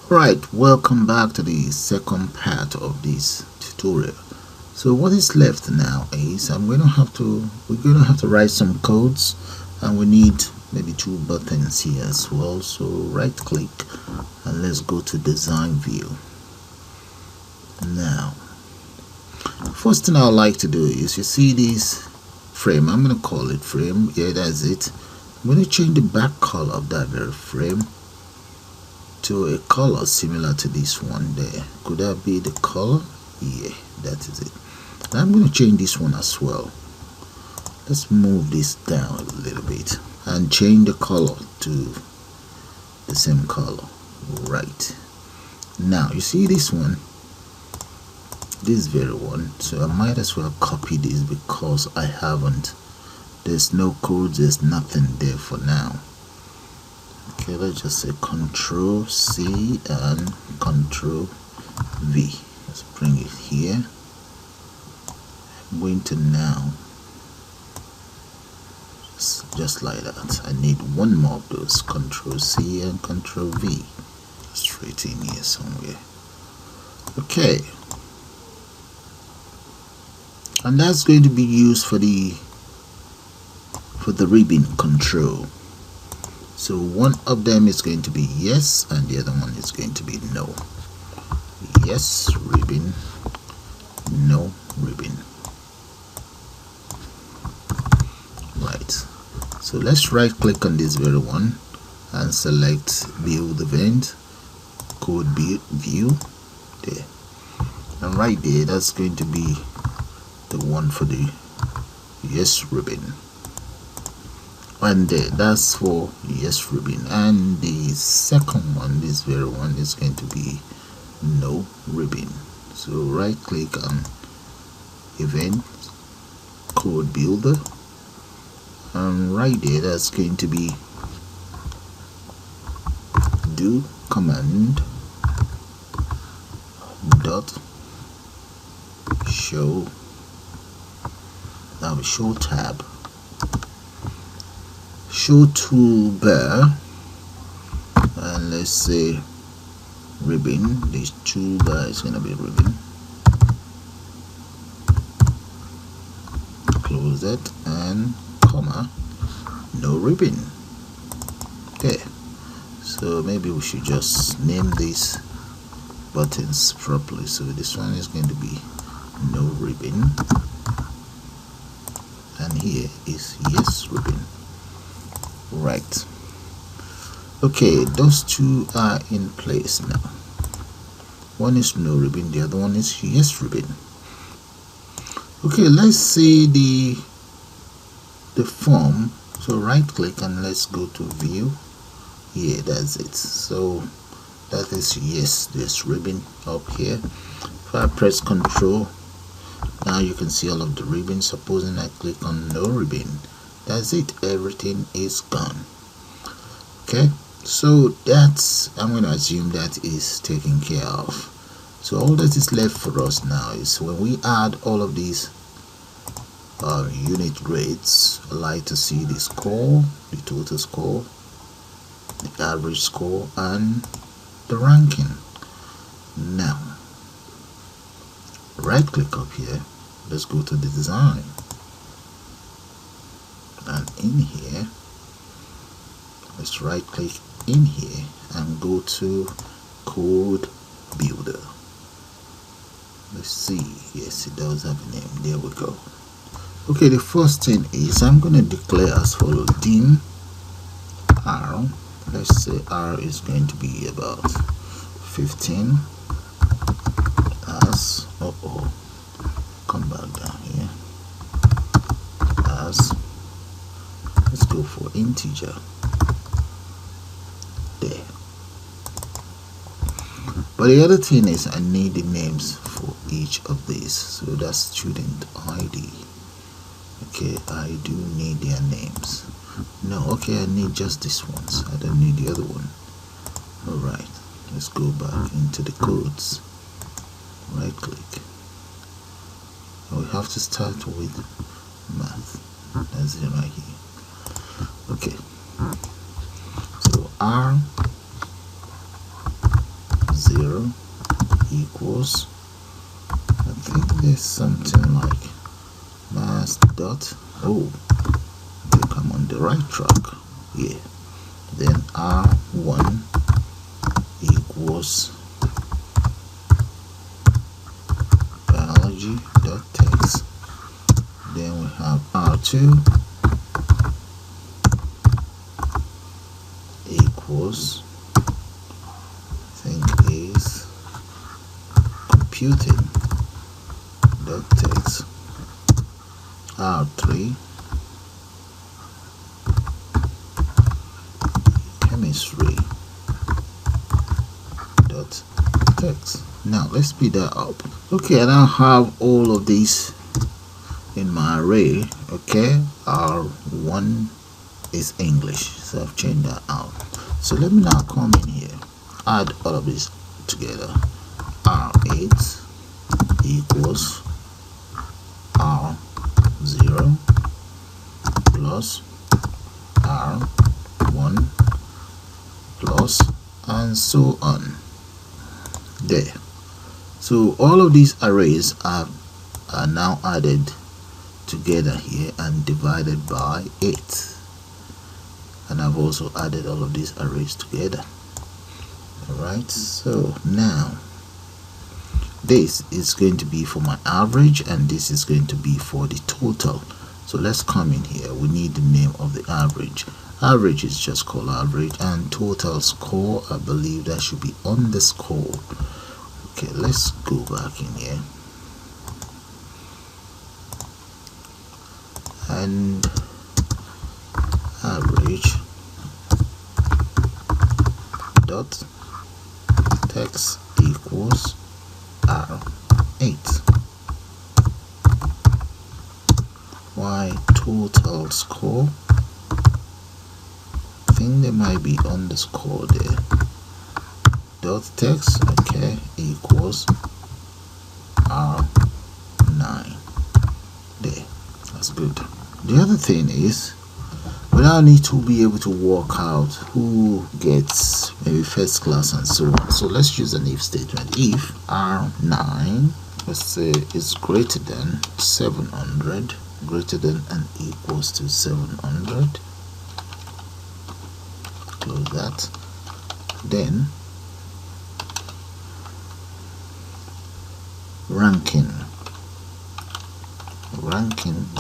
Right, welcome back to the second part of this tutorial. So what is left now is we're gonna have to write some codes, and we need maybe two buttons here as well. So right click and let's go to design view. Now first thing I would like to do is, you see this frame, I'm gonna call it frame. Yeah, that's it. I'm gonna change the back color of that very frame to a color similar to this one there. Could that be the color? Yeah, that is it. Now I'm going to change this one as well. Let's move this down a little bit and change the color to the same color. Right, now you see this one, this very one, so I might as well copy this because I haven't, there's no codes, there's nothing there for now. Okay, let's just say Control C and Control V. Let's bring it here. I'm going to now just like that. I need one more of those, Control C and Control V, straight in here somewhere. Okay, and that's going to be used for the ribbon control. So one of them is going to be yes and the other one is going to be no. Yes ribbon, no ribbon. Right, so let's right click on this very one and select build event, code view there, and right there that's going to be the one for the yes ribbon, and that's for yes ribbon, and the second one, this very one, is going to be no ribbon. So right click on event, code builder, and right there that's going to be do command dot show, now show tab, show toolbar, and let's say ribbon. This toolbar is gonna be ribbon. Close that and comma, no ribbon. Okay, so maybe we should just name these buttons properly. So this one is going to be no ribbon, and here is yes ribbon. Right, okay, those two are in place now. One is no ribbon, the other one is yes ribbon. Okay, let's see the form. So right click and let's go to view. Yeah, that's it. So that is yes, this ribbon up here. If I press Control, now you can see all of the ribbons. Supposing I click on no ribbon, that's it, everything is gone. Okay, so that's, I'm going to assume that is taken care of. So all that is left for us now is when we add all of these unit grades, I like to see the score, the total score, the average score, and the ranking. Now right click up here, let's go to the design, and in here let's right click in here and go to code builder. Let's see, yes, it does have a name, there we go. Okay, the first thing is I'm going to declare as follows: dim r, let's say r is going to be about 15 as, come back down here, as, let's go for integer there. But the other thing is I need the names for each of these, so that's student ID. Okay, I do need their names. No, okay, I need just this ones, I don't need the other one. Alright, let's go back into the codes, right click, and we have to start with math, that's it right here. Okay, so R 0 equals, I think there's something like mass dot, oh, I think I'm on the right track. Yeah, then R1 equals biology.text. Then we have R2 equals, I think is computing.text. R3 chemistry.text. Now let's speed that up. Okay, I now have all of these in my array. Okay, R1 is English, so I've changed that out. So let me now come in here, add all of this together. R8 equals R0 plus R1 plus, and so on. There. So all of these arrays are now added together here and divided by 8. And I've also added all of these arrays together. Alright, so now this is going to be for my average and this is going to be for the total. So let's come in here. We need the name of the average. Average is just called average, and total score, I believe that should be underscore. Okay, let's go back in here and average dot text equals R8. Why total score? I think there might be underscore there. Dot text, okay, equals R9. There, that's good. The other thing is, we now need to be able to work out who gets maybe first class and so on. So let's use an if statement. If R9, let's say, is greater than 700, greater than and equals to 700, close that, then ranking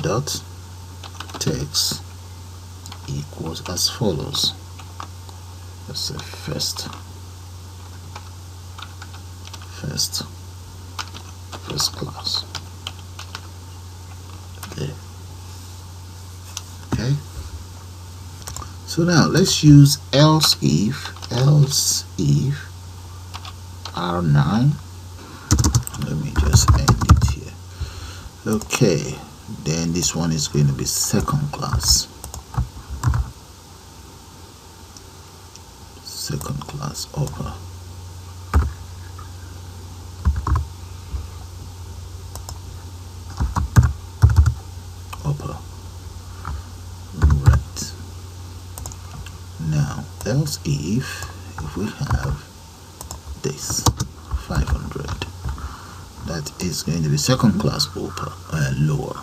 dot text equals as follows. Let's say first class. There. Okay, so now let's use else if R9, let me just end it here. Okay, then this one is going to be second class upper. Right, now else if we have this 500, that is going to be second class upper, lower,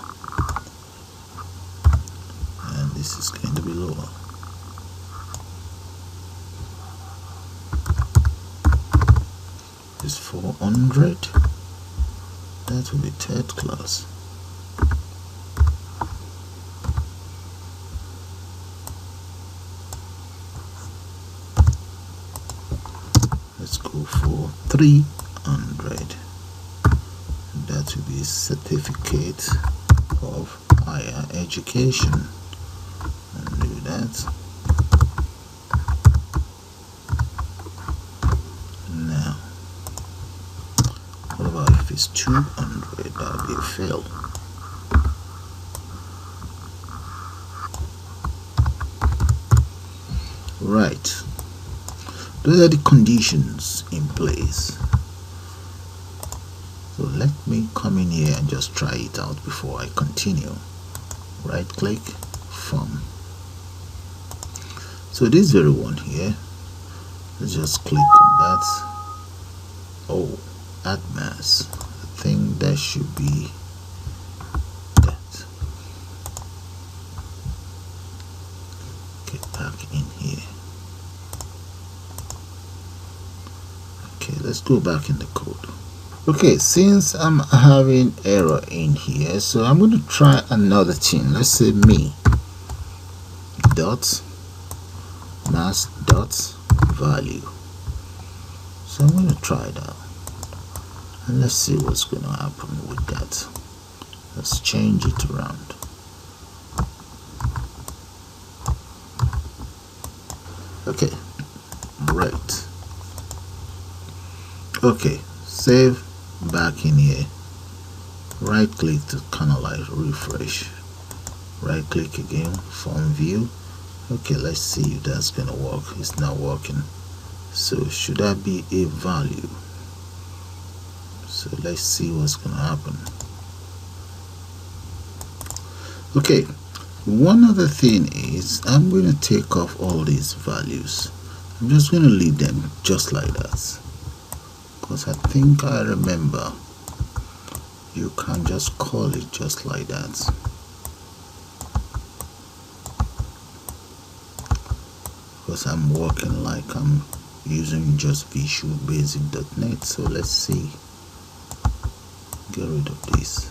and this is going to be lower. Is 400, that will be third class. Let's go for 300, that will be certificate of higher education, and do that. Now what about if it's 200? That would be a fail. Right, those are the conditions in place. So let me come in here and just try it out before I continue. Right click, form. So this very one here, let's just click on that Oh, add mask. I think that should be that. Okay, back in here. Okay, let's go back in the code. Okay, since I'm having error in here, so I'm going to try another thing. Let's say me dot mask dot value. So I'm going to try that, and let's see what's going to happen with that. Let's change it around. Okay, right. Okay, save. Back in here, right click to kind of like refresh, right click again, form view. Okay, let's see if that's gonna work. It's not working, so should that be a value? So let's see what's gonna happen. Okay, one other thing is I'm going to take off all these values. I'm just going to leave them just like that, because I think I remember you can just call it just like that. Because I'm working like I'm using just Visual Basic.net. So let's see. Get rid of this.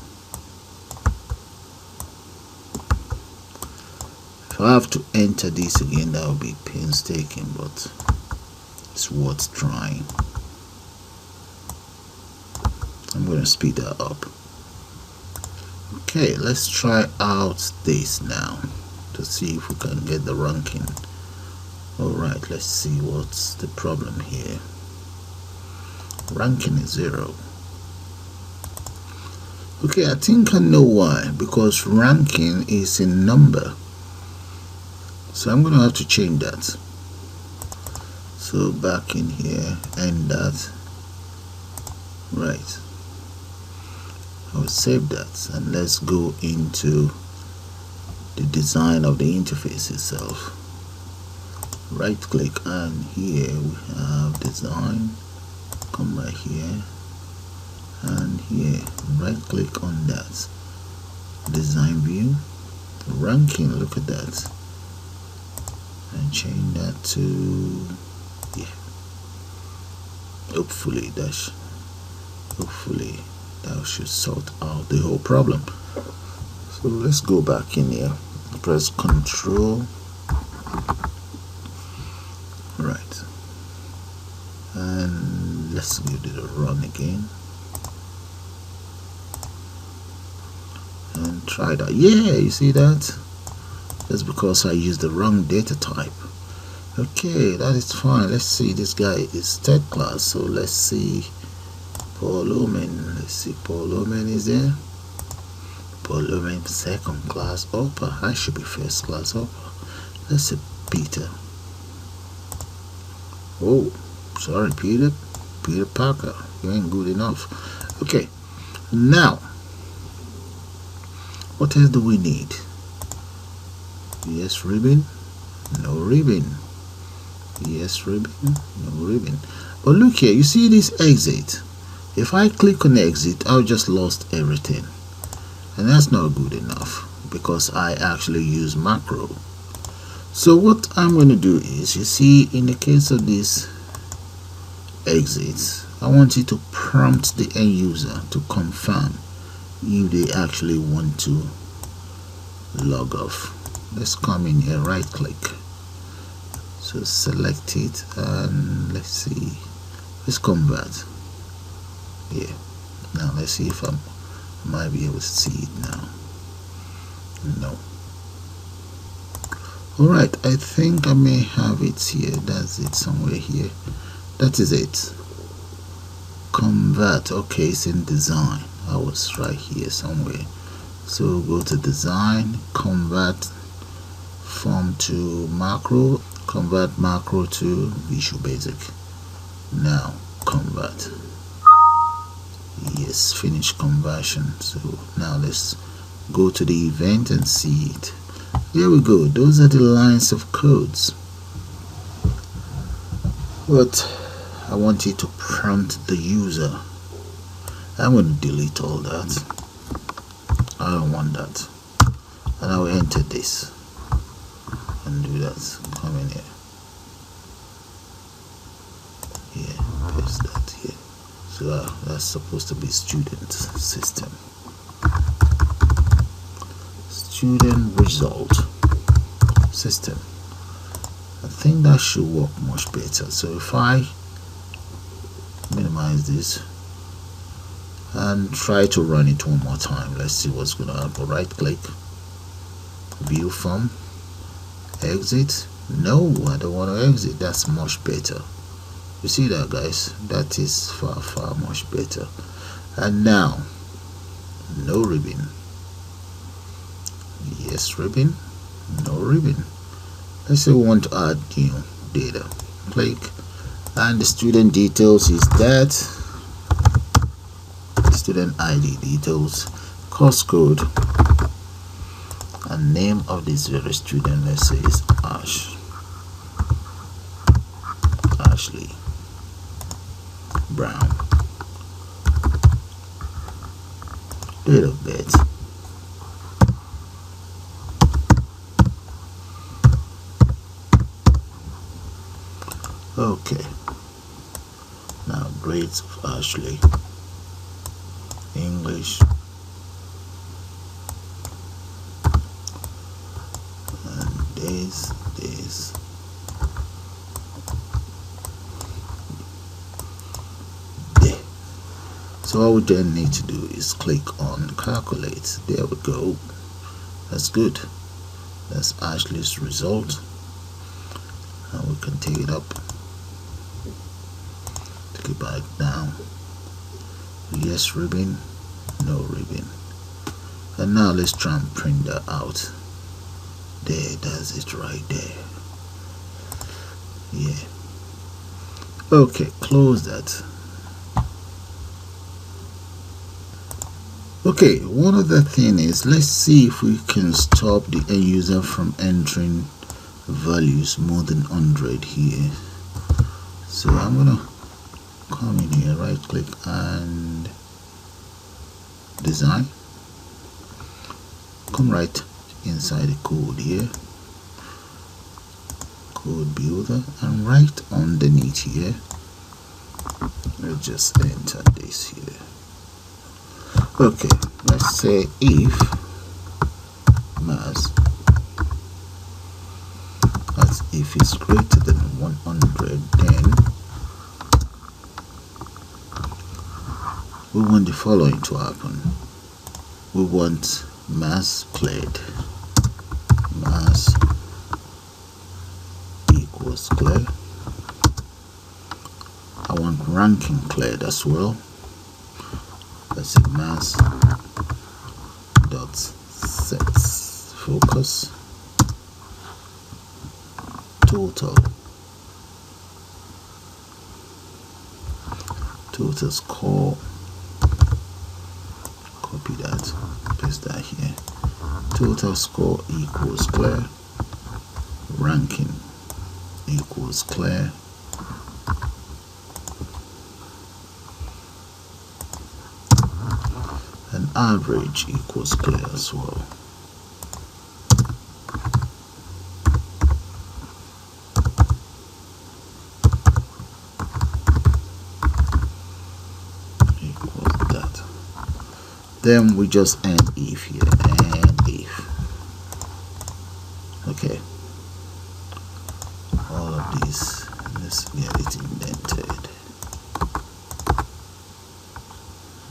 If I have to enter this again, that will be painstaking, but it's worth trying. I'm going to speed that up. Okay, let's try out this now to see if we can get the ranking. Alright, let's see what's the problem here. Ranking is 0. Okay, I think I know why. Because ranking is a number. So I'm going to have to change that. So back in here, and that. Right. I'll save that, and let's go into the design of the interface itself. Right click, and here we have design. Come right here, and here right click on that, design view, ranking. Look at that, and change that to, yeah, hopefully that should sort out the whole problem. So let's go back in here, press Control, right, and let's give it a run again and try that. Yeah, you see that? That's because I used the wrong data type. Okay, that is fine. Let's see, this guy is third class, so let's see Paul Omen. Let's see, Paul Omen is there. Paul Omen second class upper. I should be first class upper. Let's see Peter. Oh, sorry Peter Parker, you ain't good enough. Okay, now what else do we need? Yes ribbon, no ribbon. Yes ribbon, no ribbon. But look here, you see this exit. If I click on exit, I've just lost everything, and that's not good enough because I actually use macro. So what I'm going to do is, you see, in the case of this exit, I want you to prompt the end user to confirm if they actually want to log off. Let's come in here, right click, so select it, and let's see, let's convert. Yeah, now let's see if I might be able to see it now. No. Alright, I think I may have it here. That's it, somewhere here. That is it. Convert. Okay, it's in design. I was right here somewhere. So go to design, convert form to macro, convert macro to Visual Basic. Now convert. Yes, finish conversion. So now let's go to the event and see it. Here we go. Those are the lines of codes. But I want it to prompt the user. I'm going to delete all that. I don't want that. And I will enter this and do that. Come in here. Yeah, paste that here. So that's supposed to be student system. Student result system. I think that should work much better. So if I minimize this and try to run it one more time, let's see what's going to happen. Right click, view from, exit. No, I don't want to exit. That's much better. You see that, guys? That is far much better. And now, no ribbon. Yes ribbon, no ribbon. Let's say we want to add new data. Click, and the student details is that. Student ID details, course code, and name of this very student, let's say is Ashley Brown. Date of birth. Okay, now grades of Ashley. English, and days. There. So all we then need to do is click on calculate. There we go. That's good. That's Ashley's result, and we can take it up, take it back down. Yes ribbon, no ribbon. And now let's try and print that out. There, that's it right there. Yeah. Okay, close that. Okay, one other thing is, let's see if we can stop the end user from entering values more than 100 here. So I'm gonna come in here, right click and design, come right inside the code here, code builder, and right underneath here let's just enter this here. Okay, let's say if mass, as if it's greater than 100, then we want the following to happen. We want mass cleared. Mass equals clear. I want ranking cleared as well. Let's say mass dot set focus total score. Copy that, paste that here. Total score equals clear. Ranking equals clear. And average equals clear as well. Equals that. Then we just end if here, and if. Okay. All of these, let's get it indented.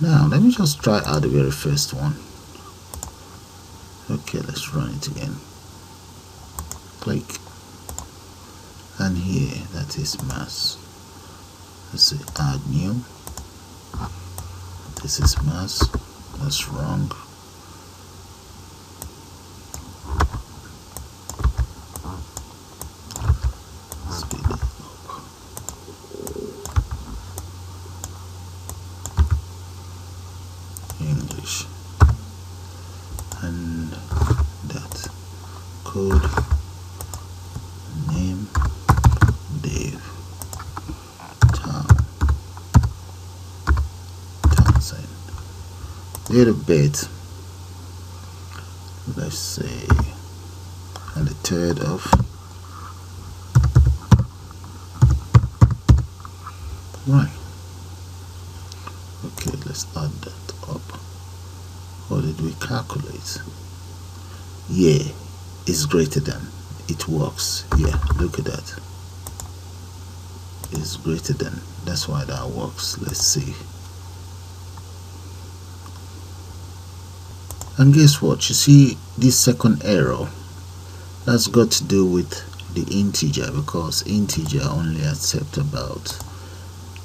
Now let me just try out the very first one. Okay, let's run it again. Click, and here that is mass. Let's say add new. This is mass. That's wrong. Speed it up. English. And that code name Dave Town. little bit, let's say, and the third of. Right. Okay, let's add that up. What did we calculate? Yeah, it's greater than. It works. Yeah, look at that. It's greater than. That's why that works. Let's see. And guess what? You see this second arrow? That's got to do with the integer, because integer only accept about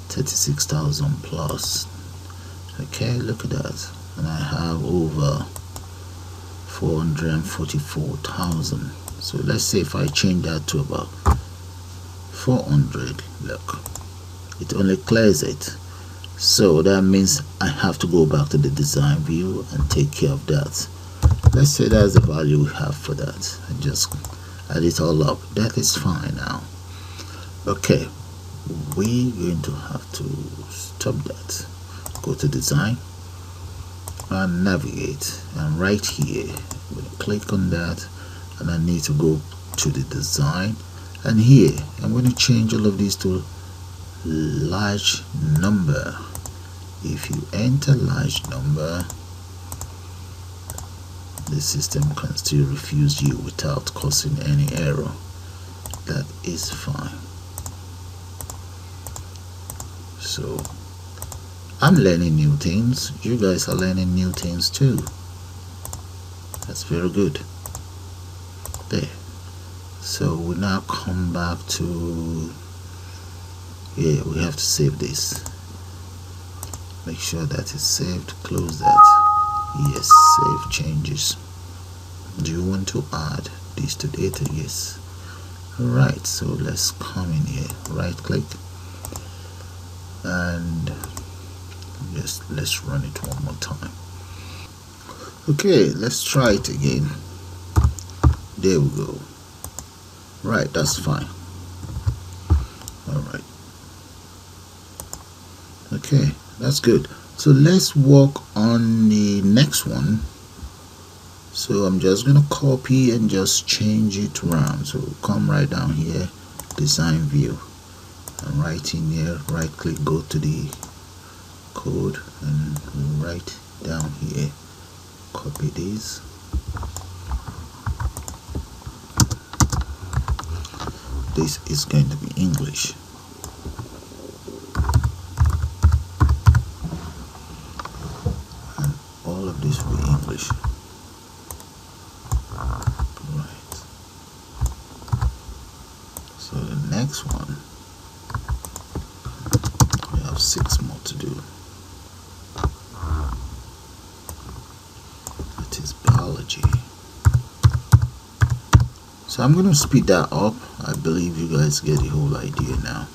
36,000 plus. Okay, look at that. And I have over 444,000. So let's say if I change that to about 400, look, it only clears it. So that means I have to go back to the design view and take care of that. Let's say that's the value we have for that, and just add it all up. That is fine now. Okay, we're going to have to stop that. Go to design and navigate, and right here I'm going to click on that, and I need to go to the design, and here I'm going to change all of these to large number. If you enter large number, the system can still refuse you without causing any error. That is fine. So I'm learning new things. You guys are learning new things too. That's very good. There. So we now come back to, yeah, we have to save this. Make sure that is saved. Close that. Yes, save changes. Do you want to add this to data? Yes. Alright, so let's come in here, right click, and let's run it one more time. Okay, let's try it again. There we go. Right, that's fine. Alright. Okay, that's good. So let's work on the next one. So I'm just gonna copy and just change it around. So come right down here, design view, and right in here, right click, go to the code, and right down here, copy this. This is going to be English. And all of this will be English. Right. So the next one, we have 6 more to do. That is biology. So I'm going to speed that up. I believe you guys get the whole idea now.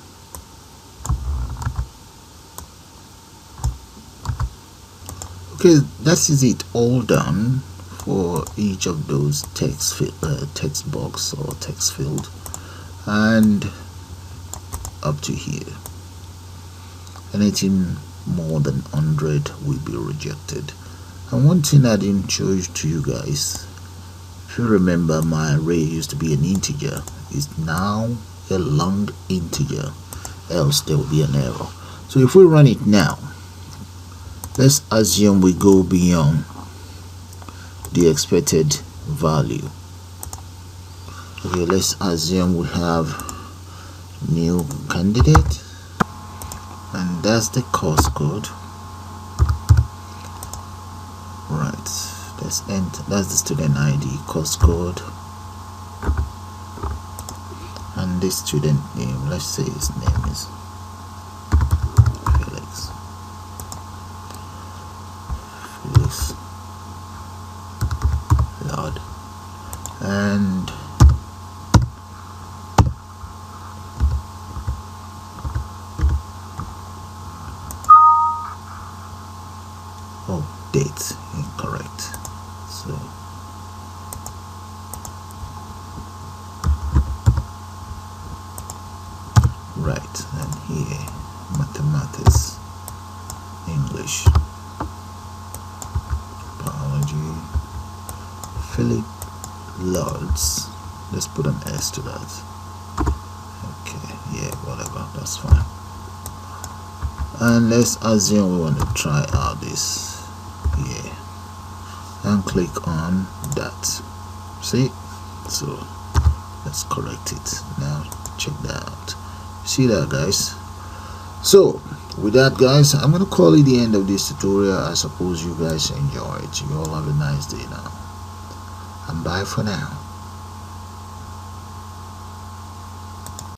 Okay, that is it all done for each of those text box or text field, and up to here. Anything more than 100 will be rejected. And one thing I didn't show to you guys, if you remember, my array used to be an integer. It's now a long integer, else there will be an error. So if we run it now, let's assume we go beyond the expected value. Okay, let's assume we have new candidate, and that's the course code. Right, let's enter. That's the student ID, course code, and this student name. Let's say his name is Felix. Lord, and oh, date incorrect. So right, and here mathematics, English. Philip Lords. Let's put an S to that. Okay, yeah, whatever, that's fine. And let's assume we want to try out this, yeah, and click on that. See, so let's correct it now. Check that out. See that, guys? So with that, guys, I'm gonna call it the end of this tutorial. I suppose you guys enjoy it. You all have a nice day now, and bye for now.